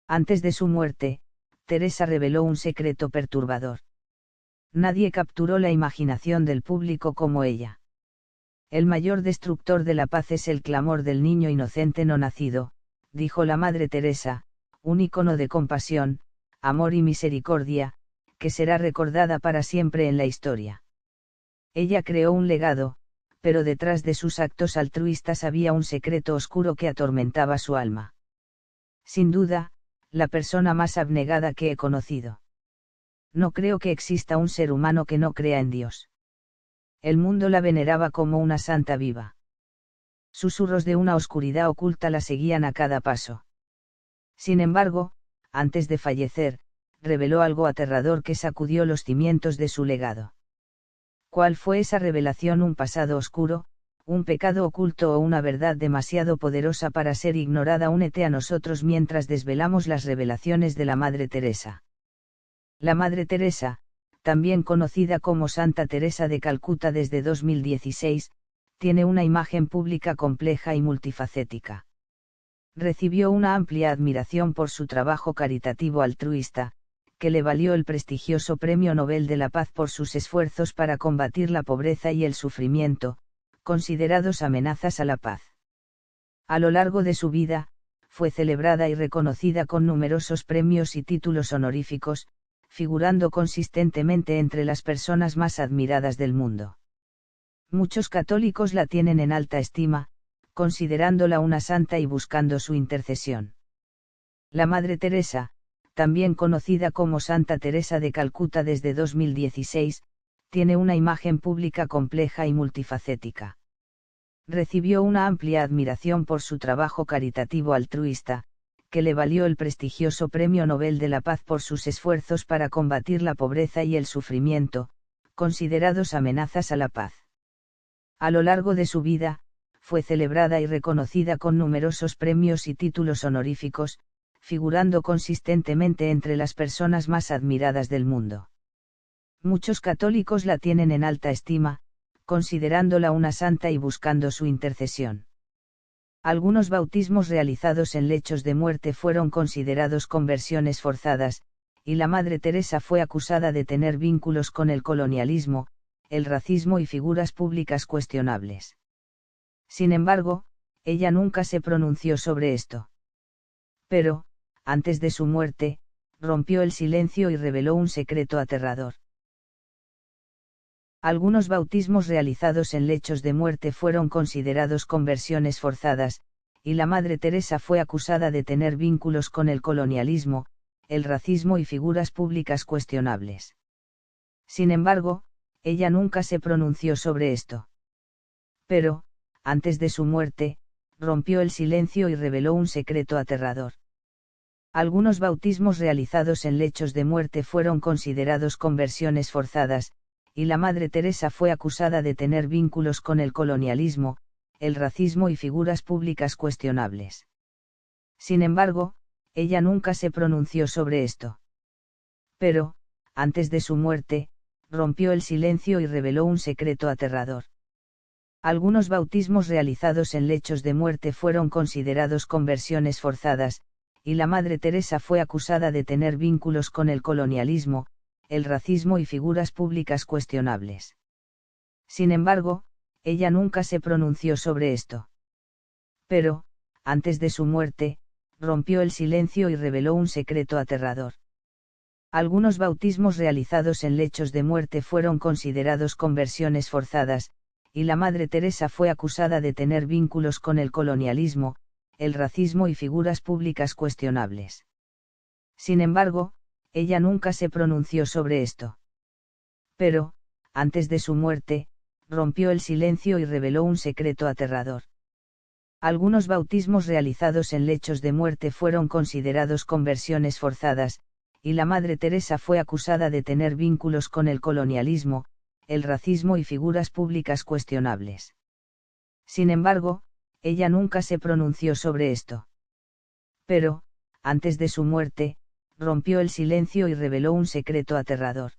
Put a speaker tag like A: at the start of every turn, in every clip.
A: Antes de su muerte, Teresa reveló un secreto perturbador. Nadie capturó la imaginación del público como ella. El mayor destructor de la paz es el clamor del niño inocente no nacido, dijo la Madre Teresa, un ícono de compasión, amor y misericordia, que será recordada para siempre en la historia. Ella creó un legado, pero detrás de sus actos altruistas había un secreto oscuro que atormentaba su alma. Sin duda, la persona más abnegada que he conocido. No creo que exista un ser humano que no crea en Dios. El mundo la veneraba como una santa viva. Susurros de una oscuridad oculta la seguían a cada paso. Sin embargo, antes de fallecer, reveló algo aterrador que sacudió los cimientos de su legado. ¿Cuál fue esa revelación? Un pasado oscuro, un pecado oculto o una verdad demasiado poderosa para ser ignorada? Únete a nosotros mientras desvelamos las revelaciones de la Madre Teresa. La Madre Teresa, también conocida como Santa Teresa de Calcuta desde 2016, tiene una imagen pública compleja y multifacética. Recibió una amplia admiración por su trabajo caritativo altruista, que le valió el prestigioso Premio Nobel de la Paz por sus esfuerzos para combatir la pobreza y el sufrimiento, considerados amenazas a la paz. A lo largo de su vida, fue celebrada y reconocida con numerosos premios y títulos honoríficos, figurando consistentemente entre las personas más admiradas del mundo. Muchos católicos la tienen en alta estima, considerándola una santa y buscando su intercesión. La Madre Teresa, también conocida como Santa Teresa de Calcuta desde 2016, tiene una imagen pública compleja y multifacética. Recibió una amplia admiración por su trabajo caritativo altruista, que le valió el prestigioso Premio Nobel de la Paz por sus esfuerzos para combatir la pobreza y el sufrimiento, considerados amenazas a la paz. A lo largo de su vida, fue celebrada y reconocida con numerosos premios y títulos honoríficos, figurando consistentemente entre las personas más admiradas del mundo. Muchos católicos la tienen en alta estima, considerándola una santa y buscando su intercesión. Algunos bautismos realizados en lechos de muerte fueron considerados conversiones forzadas, y la Madre Teresa fue acusada de tener vínculos con el colonialismo, el racismo y figuras públicas cuestionables. Sin embargo, ella nunca se pronunció sobre esto. Pero, antes de su muerte, rompió el silencio y reveló un secreto aterrador. Algunos bautismos realizados en lechos de muerte fueron considerados conversiones forzadas, y la Madre Teresa fue acusada de tener vínculos con el colonialismo, el racismo y figuras públicas cuestionables. Sin embargo, ella nunca se pronunció sobre esto. Pero, antes de su muerte, rompió el silencio y reveló un secreto aterrador. Algunos bautismos realizados en lechos de muerte fueron considerados conversiones forzadas, y la Madre Teresa fue acusada de tener vínculos con el colonialismo, el racismo y figuras públicas cuestionables. Sin embargo, ella nunca se pronunció sobre esto. Pero, antes de su muerte, rompió el silencio y reveló un secreto aterrador. Algunos bautismos realizados en lechos de muerte fueron considerados conversiones forzadas, y la Madre Teresa fue acusada de tener vínculos con el colonialismo, el racismo y figuras públicas cuestionables. Sin embargo, ella nunca se pronunció sobre esto. Pero, antes de su muerte, rompió el silencio y reveló un secreto aterrador. Algunos bautismos realizados en lechos de muerte fueron considerados conversiones forzadas, y la Madre Teresa fue acusada de tener vínculos con el colonialismo, el racismo y figuras públicas cuestionables. Sin embargo, ella nunca se pronunció sobre esto. Pero, antes de su muerte, rompió el silencio y reveló un secreto aterrador. Algunos bautismos realizados en lechos de muerte fueron considerados conversiones forzadas, y la Madre Teresa fue acusada de tener vínculos con el colonialismo, el racismo y figuras públicas cuestionables. Sin embargo, ella nunca se pronunció sobre esto. Pero, antes de su muerte, rompió el silencio y reveló un secreto aterrador.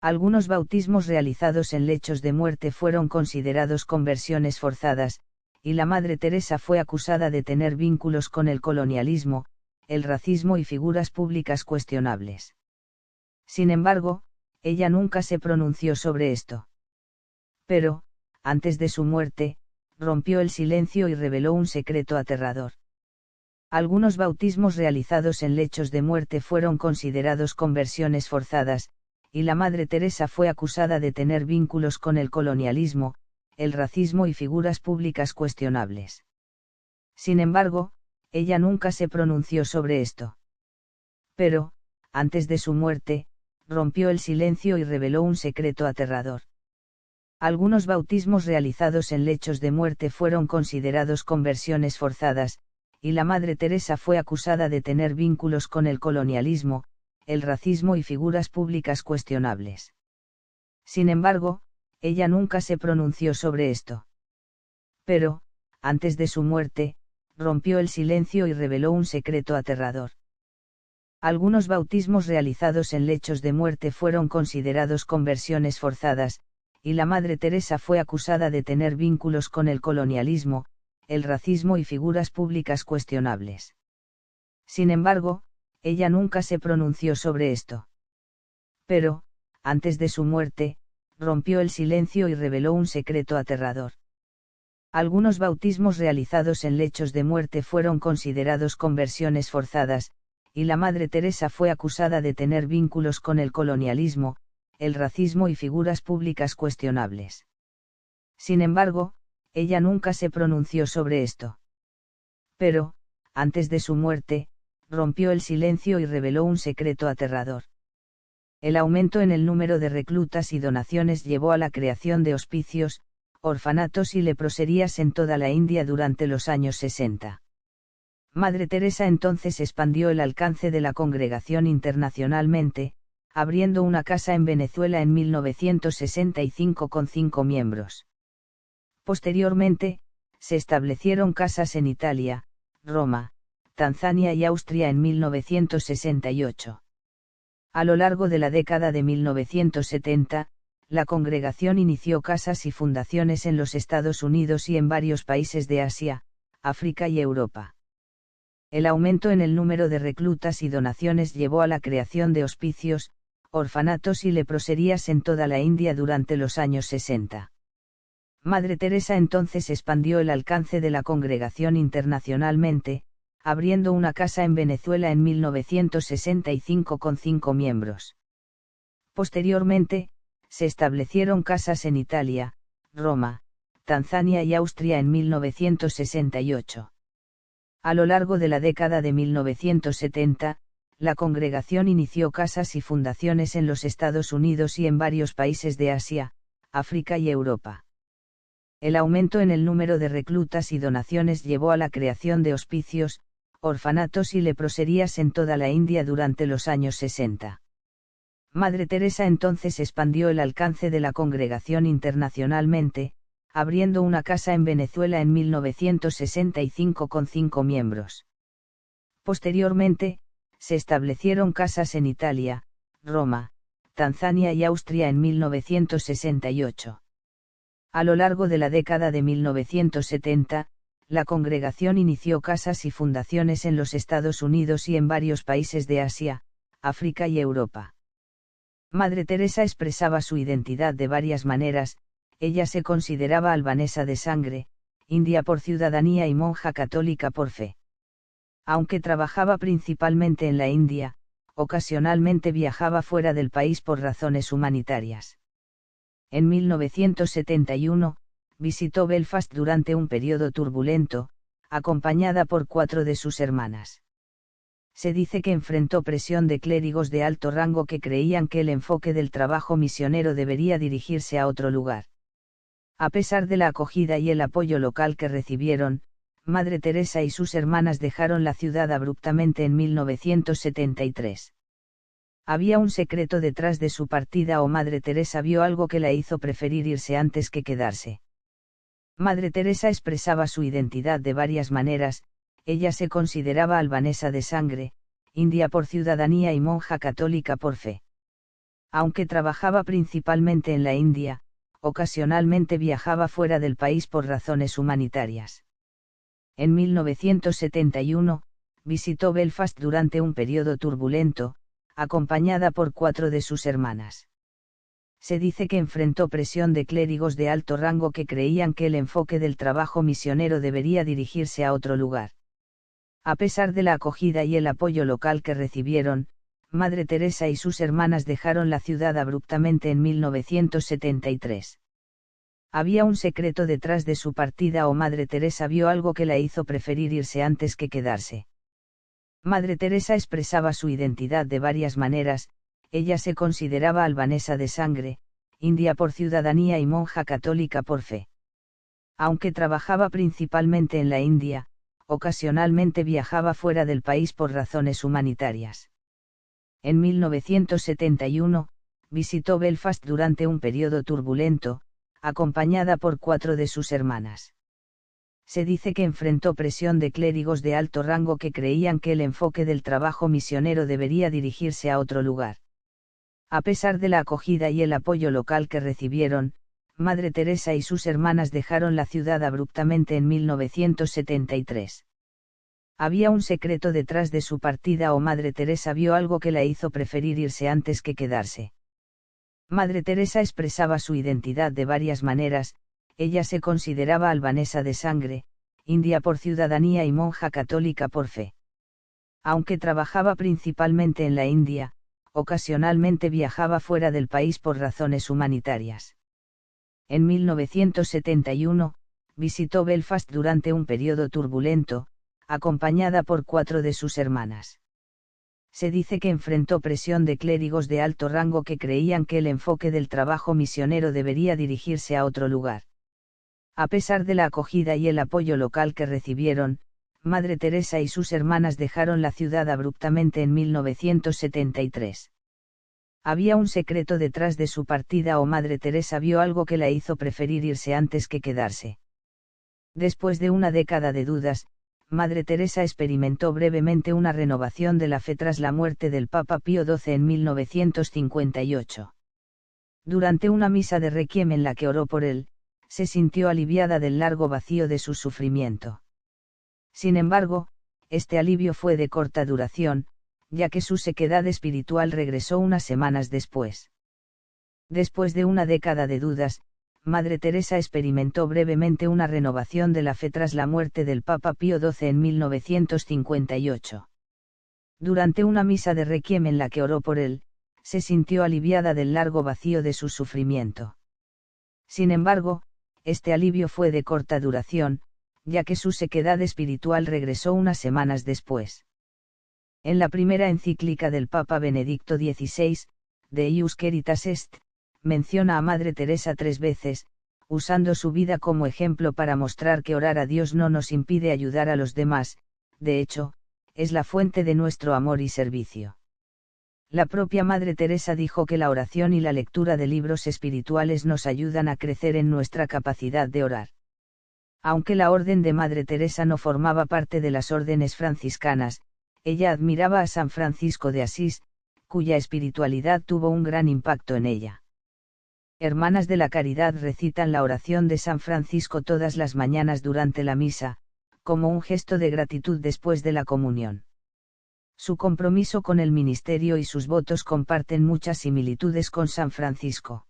A: Algunos bautismos realizados en lechos de muerte fueron considerados conversiones forzadas, y la Madre Teresa fue acusada de tener vínculos con el colonialismo, el racismo y figuras públicas cuestionables. Sin embargo, ella nunca se pronunció sobre esto. Pero, antes de su muerte, rompió el silencio y reveló un secreto aterrador. Algunos bautismos realizados en lechos de muerte fueron considerados conversiones forzadas, y la Madre Teresa fue acusada de tener vínculos con el colonialismo, el racismo y figuras públicas cuestionables. Sin embargo, ella nunca se pronunció sobre esto. Pero, antes de su muerte, rompió el silencio y reveló un secreto aterrador. Algunos bautismos realizados en lechos de muerte fueron considerados conversiones forzadas, y la Madre Teresa fue acusada de tener vínculos con el colonialismo, el racismo y figuras públicas cuestionables. Sin embargo, ella nunca se pronunció sobre esto. Pero, antes de su muerte, rompió el silencio y reveló un secreto aterrador. Algunos bautismos realizados en lechos de muerte fueron considerados conversiones forzadas, y la Madre Teresa fue acusada de tener vínculos con el colonialismo, el racismo y figuras públicas cuestionables. Sin embargo, ella nunca se pronunció sobre esto. Pero, antes de su muerte, rompió el silencio y reveló un secreto aterrador. Algunos bautismos realizados en lechos de muerte fueron considerados conversiones forzadas, y la Madre Teresa fue acusada de tener vínculos con el colonialismo, el racismo y figuras públicas cuestionables. Sin embargo, ella nunca se pronunció sobre esto. Pero, antes de su muerte, rompió el silencio y reveló un secreto aterrador. El aumento en el número de reclutas y donaciones llevó a la creación de hospicios, orfanatos y leproserías en toda la India durante los años 60. Madre Teresa entonces expandió el alcance de la congregación internacionalmente, abriendo una casa en Venezuela en 1965 con 5 miembros. Posteriormente, se establecieron casas en Italia, Roma, Tanzania y Austria en 1968. A lo largo de la década de 1970, la congregación inició casas y fundaciones en los Estados Unidos y en varios países de Asia, África y Europa. El aumento en el número de reclutas y donaciones llevó a la creación de hospicios, orfanatos y leproserías en toda la India durante los años 60. Madre Teresa entonces expandió el alcance de la congregación internacionalmente, abriendo una casa en Venezuela en 1965 con 5 miembros. Posteriormente, se establecieron casas en Italia, Roma, Tanzania y Austria en 1968. A lo largo de la década de 1970, la congregación inició casas y fundaciones en los Estados Unidos y en varios países de Asia, África y Europa. El aumento en el número de reclutas y donaciones llevó a la creación de hospicios, orfanatos y leproserías en toda la India durante los años 60. Madre Teresa entonces expandió el alcance de la congregación internacionalmente, abriendo una casa en Venezuela en 1965 con 5 miembros. Posteriormente, se establecieron casas en Italia, Roma, Tanzania y Austria en 1968. A lo largo de la década de 1970, la congregación inició casas y fundaciones en los Estados Unidos y en varios países de Asia, África y Europa. Madre Teresa expresaba su identidad de varias maneras. Ella se consideraba albanesa de sangre, india por ciudadanía y monja católica por fe. Aunque trabajaba principalmente en la India, ocasionalmente viajaba fuera del país por razones humanitarias. En 1971, visitó Belfast durante un periodo turbulento, acompañada por 4 de sus hermanas. Se dice que enfrentó presión de clérigos de alto rango que creían que el enfoque del trabajo misionero debería dirigirse a otro lugar. A pesar de la acogida y el apoyo local que recibieron, Madre Teresa y sus hermanas dejaron la ciudad abruptamente en 1973. Había un secreto detrás de su partida o Madre Teresa vio algo que la hizo preferir irse antes que quedarse. Madre Teresa expresaba su identidad de varias maneras. Ella se consideraba albanesa de sangre, india por ciudadanía y monja católica por fe. Aunque trabajaba principalmente en la India, ocasionalmente viajaba fuera del país por razones humanitarias. En 1971, visitó Belfast durante un periodo turbulento, acompañada por 4 de sus hermanas. Se dice que enfrentó presión de clérigos de alto rango que creían que el enfoque del trabajo misionero debería dirigirse a otro lugar. A pesar de la acogida y el apoyo local que recibieron, Madre Teresa y sus hermanas dejaron la ciudad abruptamente en 1973. Había un secreto detrás de su partida o Madre Teresa vio algo que la hizo preferir irse antes que quedarse. Madre Teresa expresaba su identidad de varias maneras. Ella se consideraba albanesa de sangre, india por ciudadanía y monja católica por fe. Aunque trabajaba principalmente en la India, ocasionalmente viajaba fuera del país por razones humanitarias. En 1971, visitó Belfast durante un periodo turbulento, acompañada por 4 de sus hermanas. Se dice que enfrentó presión de clérigos de alto rango que creían que el enfoque del trabajo misionero debería dirigirse a otro lugar. A pesar de la acogida y el apoyo local que recibieron, Madre Teresa y sus hermanas dejaron la ciudad abruptamente en 1973. Había un secreto detrás de su partida o Madre Teresa vio algo que la hizo preferir irse antes que quedarse. Madre Teresa expresaba su identidad de varias maneras. Ella se consideraba albanesa de sangre, india por ciudadanía y monja católica por fe. Aunque trabajaba principalmente en la India, ocasionalmente viajaba fuera del país por razones humanitarias. En 1971, visitó Belfast durante un periodo turbulento, acompañada por 4 de sus hermanas. Se dice que enfrentó presión de clérigos de alto rango que creían que el enfoque del trabajo misionero debería dirigirse a otro lugar. A pesar de la acogida y el apoyo local que recibieron, Madre Teresa y sus hermanas dejaron la ciudad abruptamente en 1973. Había un secreto detrás de su partida o Madre Teresa vio algo que la hizo preferir irse antes que quedarse. Después de una década de dudas, Madre Teresa experimentó brevemente una renovación de la fe tras la muerte del Papa Pío XII en 1958. Durante una misa de requiem en la que oró por él, se sintió aliviada del largo vacío de su sufrimiento. Sin embargo, este alivio fue de corta duración, ya que su sequedad espiritual regresó unas semanas después. Después de una década de dudas, Madre Teresa experimentó brevemente una renovación de la fe tras la muerte del Papa Pío XII en 1958. Durante una misa de requiem en la que oró por él, se sintió aliviada del largo vacío de su sufrimiento. Sin embargo, este alivio fue de corta duración, ya que su sequedad espiritual regresó unas semanas después. En la primera encíclica del Papa Benedicto XVI, De Ius Caritas Est, menciona a Madre Teresa 3 veces, usando su vida como ejemplo para mostrar que orar a Dios no nos impide ayudar a los demás, de hecho, es la fuente de nuestro amor y servicio. La propia Madre Teresa dijo que la oración y la lectura de libros espirituales nos ayudan a crecer en nuestra capacidad de orar. Aunque la orden de Madre Teresa no formaba parte de las órdenes franciscanas, ella admiraba a San Francisco de Asís, cuya espiritualidad tuvo un gran impacto en ella. Hermanas de la Caridad recitan la oración de San Francisco todas las mañanas durante la misa, como un gesto de gratitud después de la comunión. Su compromiso con el ministerio y sus votos comparten muchas similitudes con San Francisco.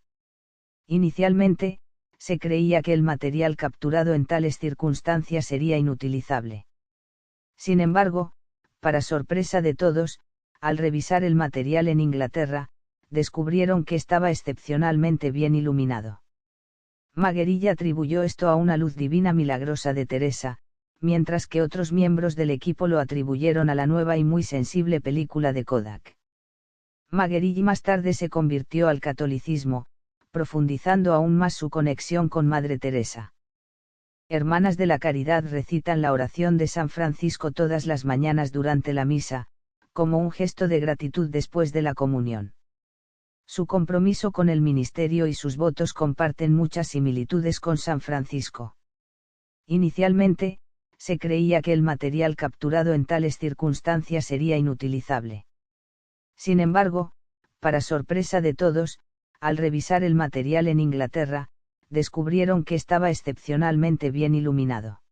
A: Inicialmente, se creía que el material capturado en tales circunstancias sería inutilizable. Sin embargo, para sorpresa de todos, al revisar el material en Inglaterra, descubrieron que estaba excepcionalmente bien iluminado. Maguerilla atribuyó esto a una luz divina milagrosa de Teresa, mientras que otros miembros del equipo lo atribuyeron a la nueva y muy sensible película de Kodak. Maguerilla más tarde se convirtió al catolicismo, profundizando aún más su conexión con Madre Teresa. Hermanas de la Caridad recitan la oración de San Francisco todas las mañanas durante la misa, como un gesto de gratitud después de la comunión. Su compromiso con el ministerio y sus votos comparten muchas similitudes con San Francisco. Inicialmente, se creía que el material capturado en tales circunstancias sería inutilizable. Sin embargo, para sorpresa de todos, al revisar el material en Inglaterra, descubrieron que estaba excepcionalmente bien iluminado.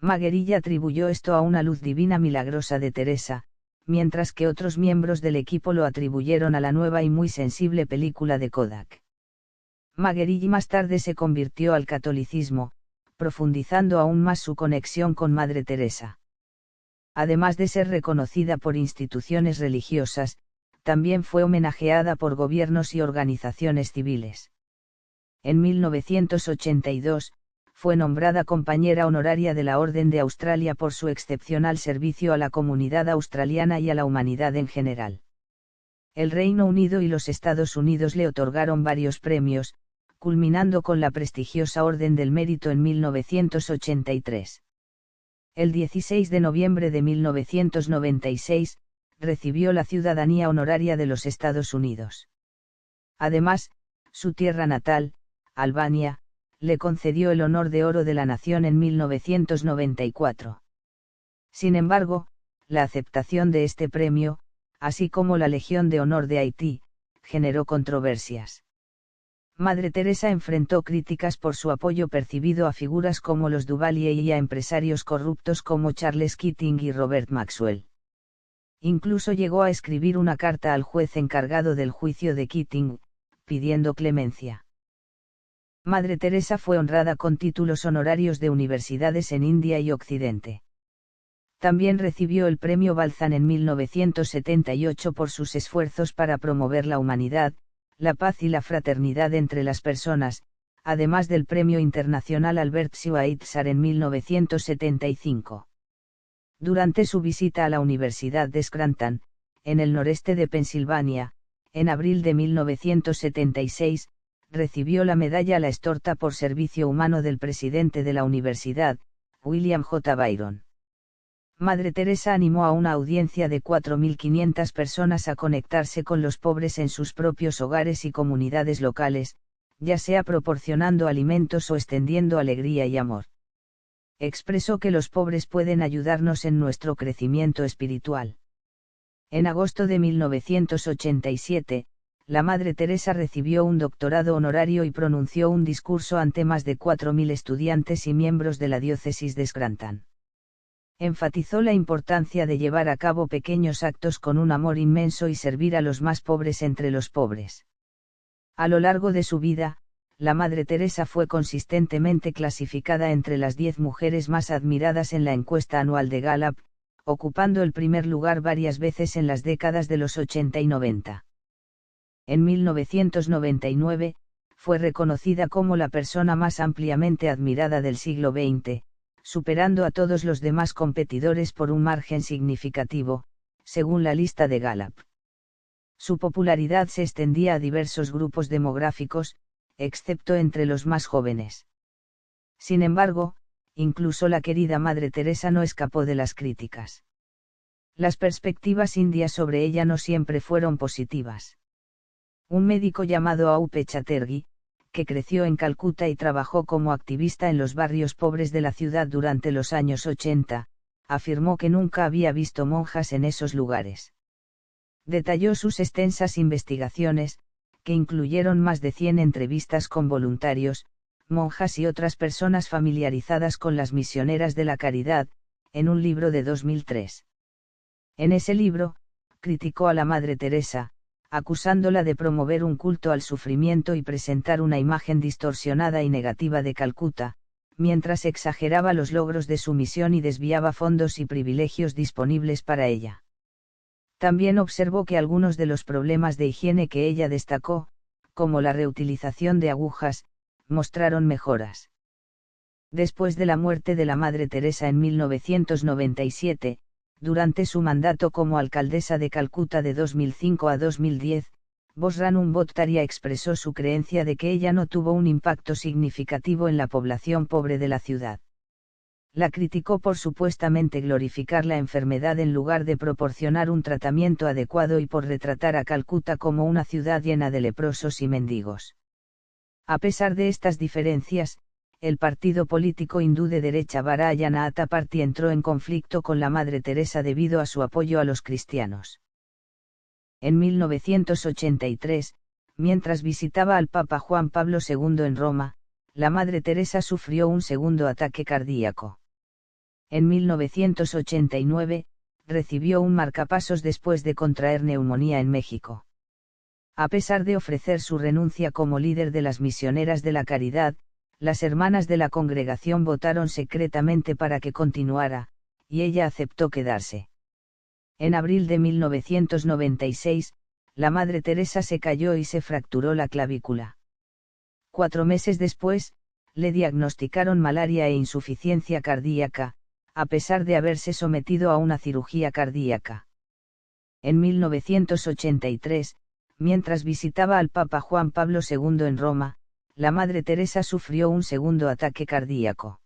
A: Magherilla atribuyó esto a una luz divina milagrosa de Teresa, mientras que otros miembros del equipo lo atribuyeron a la nueva y muy sensible película de Kodak. Magherilla más tarde se convirtió al catolicismo, profundizando aún más su conexión con Madre Teresa. Además de ser reconocida por instituciones religiosas, también fue homenajeada por gobiernos y organizaciones civiles. En 1982, fue nombrada compañera honoraria de la Orden de Australia por su excepcional servicio a la comunidad australiana y a la humanidad en general. El Reino Unido y los Estados Unidos le otorgaron varios premios, culminando con la prestigiosa Orden del Mérito en 1983. El 16 de noviembre de 1996, recibió la ciudadanía honoraria de los Estados Unidos. Además, su tierra natal, Albania, le concedió el honor de oro de la nación en 1994. Sin embargo, la aceptación de este premio, así como la Legión de Honor de Haití, generó controversias. Madre Teresa enfrentó críticas por su apoyo percibido a figuras como los Duvalier y a empresarios corruptos como Charles Keating y Robert Maxwell. Incluso llegó a escribir una carta al juez encargado del juicio de Keating, pidiendo clemencia. Madre Teresa fue honrada con títulos honorarios de universidades en India y Occidente. También recibió el Premio Balzan en 1978 por sus esfuerzos para promover la humanidad, la paz y la fraternidad entre las personas, además del Premio Internacional Albert Schweitzer en 1975. Durante su visita a la Universidad de Scranton, en el noreste de Pensilvania, en abril de 1976, recibió la medalla La Estorta por servicio humano del presidente de la universidad, William J. Byron. Madre Teresa animó a una audiencia de 4.500 personas a conectarse con los pobres en sus propios hogares y comunidades locales, ya sea proporcionando alimentos o extendiendo alegría y amor. Expresó que los pobres pueden ayudarnos en nuestro crecimiento espiritual. En agosto de 1987, la Madre Teresa recibió un doctorado honorario y pronunció un discurso ante más de 4.000 estudiantes y miembros de la diócesis de Scranton. Enfatizó la importancia de llevar a cabo pequeños actos con un amor inmenso y servir a los más pobres entre los pobres. A lo largo de su vida, la Madre Teresa fue consistentemente clasificada entre las 10 mujeres más admiradas en la encuesta anual de Gallup, ocupando el primer lugar varias veces en las décadas de los 80 y 90. En 1999, fue reconocida como la persona más ampliamente admirada del siglo XX, superando a todos los demás competidores por un margen significativo, según la lista de Gallup. Su popularidad se extendía a diversos grupos demográficos, excepto entre los más jóvenes. Sin embargo, incluso la querida Madre Teresa no escapó de las críticas. Las perspectivas indias sobre ella no siempre fueron positivas. Un médico llamado Aupe Chatterjee, que creció en Calcuta y trabajó como activista en los barrios pobres de la ciudad durante los años 80, afirmó que nunca había visto monjas en esos lugares. Detalló sus extensas investigaciones, que incluyeron más de 100 entrevistas con voluntarios, monjas y otras personas familiarizadas con las misioneras de la caridad, en un libro de 2003. En ese libro, criticó a la Madre Teresa, acusándola de promover un culto al sufrimiento y presentar una imagen distorsionada y negativa de Calcuta, mientras exageraba los logros de su misión y desviaba fondos y privilegios disponibles para ella. También observó que algunos de los problemas de higiene que ella destacó, como la reutilización de agujas, mostraron mejoras. Después de la muerte de la Madre Teresa en 1997, durante su mandato como alcaldesa de Calcuta de 2005 a 2010, Bosranum Bhattacharya expresó su creencia de que ella no tuvo un impacto significativo en la población pobre de la ciudad. La criticó por supuestamente glorificar la enfermedad en lugar de proporcionar un tratamiento adecuado y por retratar a Calcuta como una ciudad llena de leprosos y mendigos. A pesar de estas diferencias, el partido político hindú de derecha Bharatiya Janata Party entró en conflicto con la Madre Teresa debido a su apoyo a los cristianos. En 1983, mientras visitaba al Papa Juan Pablo II en Roma, la Madre Teresa sufrió un segundo ataque cardíaco. En 1989, recibió un marcapasos después de contraer neumonía en México. A pesar de ofrecer su renuncia como líder de las Misioneras de la Caridad, las hermanas de la congregación votaron secretamente para que continuara, y ella aceptó quedarse. En abril de 1996, la Madre Teresa se cayó y se fracturó la clavícula. 4 meses después, le diagnosticaron malaria e insuficiencia cardíaca, a pesar de haberse sometido a una cirugía cardíaca. En 1983, mientras visitaba al Papa Juan Pablo II en Roma, la Madre Teresa sufrió un segundo ataque cardíaco.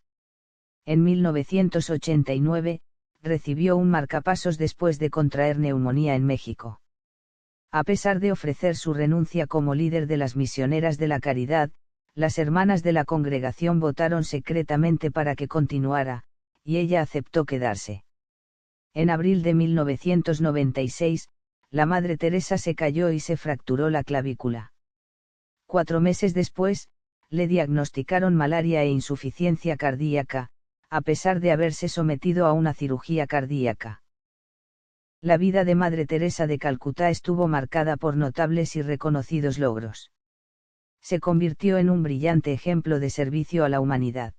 A: En 1989, recibió un marcapasos después de contraer neumonía en México. A pesar de ofrecer su renuncia como líder de las Misioneras de la Caridad, las hermanas de la congregación votaron secretamente para que continuara, y ella aceptó quedarse. En abril de 1996, la Madre Teresa se cayó y se fracturó la clavícula. 4 meses después, le diagnosticaron malaria e insuficiencia cardíaca, a pesar de haberse sometido a una cirugía cardíaca. La vida de Madre Teresa de Calcuta estuvo marcada por notables y reconocidos logros. Se convirtió en un brillante ejemplo de servicio a la humanidad.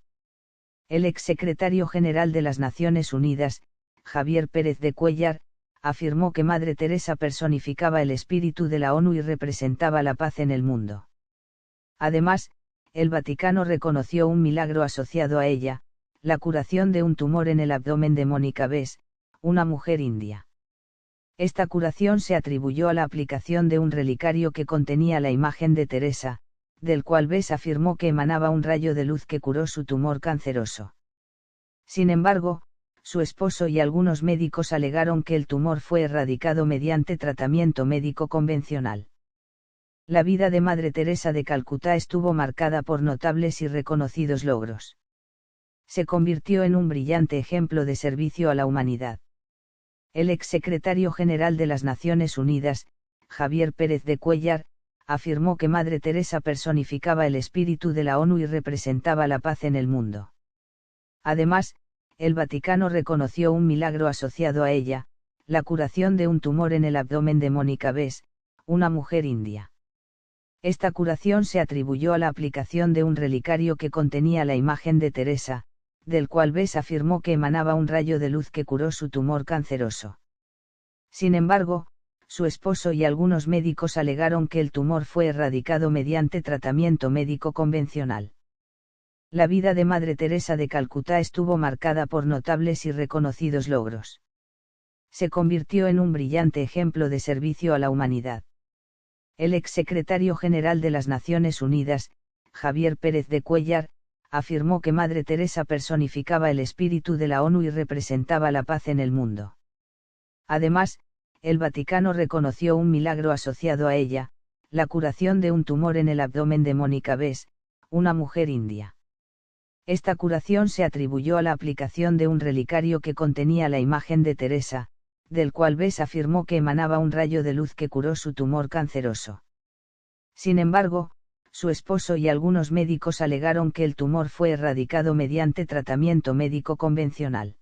A: El exsecretario general de las Naciones Unidas, Javier Pérez de Cuéllar, afirmó que Madre Teresa personificaba el espíritu de la ONU y representaba la paz en el mundo. Además, el Vaticano reconoció un milagro asociado a ella, la curación de un tumor en el abdomen de Mónica Bess, una mujer india. Esta curación se atribuyó a la aplicación de un relicario que contenía la imagen de Teresa, del cual Bess afirmó que emanaba un rayo de luz que curó su tumor canceroso. Sin embargo, su esposo y algunos médicos alegaron que el tumor fue erradicado mediante tratamiento médico convencional. La vida de Madre Teresa de Calcuta estuvo marcada por notables y reconocidos logros. Se convirtió en un brillante ejemplo de servicio a la humanidad. El exsecretario general de las Naciones Unidas, Javier Pérez de Cuéllar, afirmó que Madre Teresa personificaba el espíritu de la ONU y representaba la paz en el mundo. Además, el Vaticano reconoció un milagro asociado a ella, la curación de un tumor en el abdomen de Mónica Bess, una mujer india. Esta curación se atribuyó a la aplicación de un relicario que contenía la imagen de Teresa, del cual Bess afirmó que emanaba un rayo de luz que curó su tumor canceroso. Sin embargo, su esposo y algunos médicos alegaron que el tumor fue erradicado mediante tratamiento médico convencional. La vida de Madre Teresa de Calcuta estuvo marcada por notables y reconocidos logros. Se convirtió en un brillante ejemplo de servicio a la humanidad. El exsecretario general de las Naciones Unidas, Javier Pérez de Cuéllar, afirmó que Madre Teresa personificaba el espíritu de la ONU y representaba la paz en el mundo. Además, el Vaticano reconoció un milagro asociado a ella, la curación de un tumor en el abdomen de Mónica Bess, una mujer india. Esta curación se atribuyó a la aplicación de un relicario que contenía la imagen de Teresa, del cual Bess afirmó que emanaba un rayo de luz que curó su tumor canceroso. Sin embargo, su esposo y algunos médicos alegaron que el tumor fue erradicado mediante tratamiento médico convencional.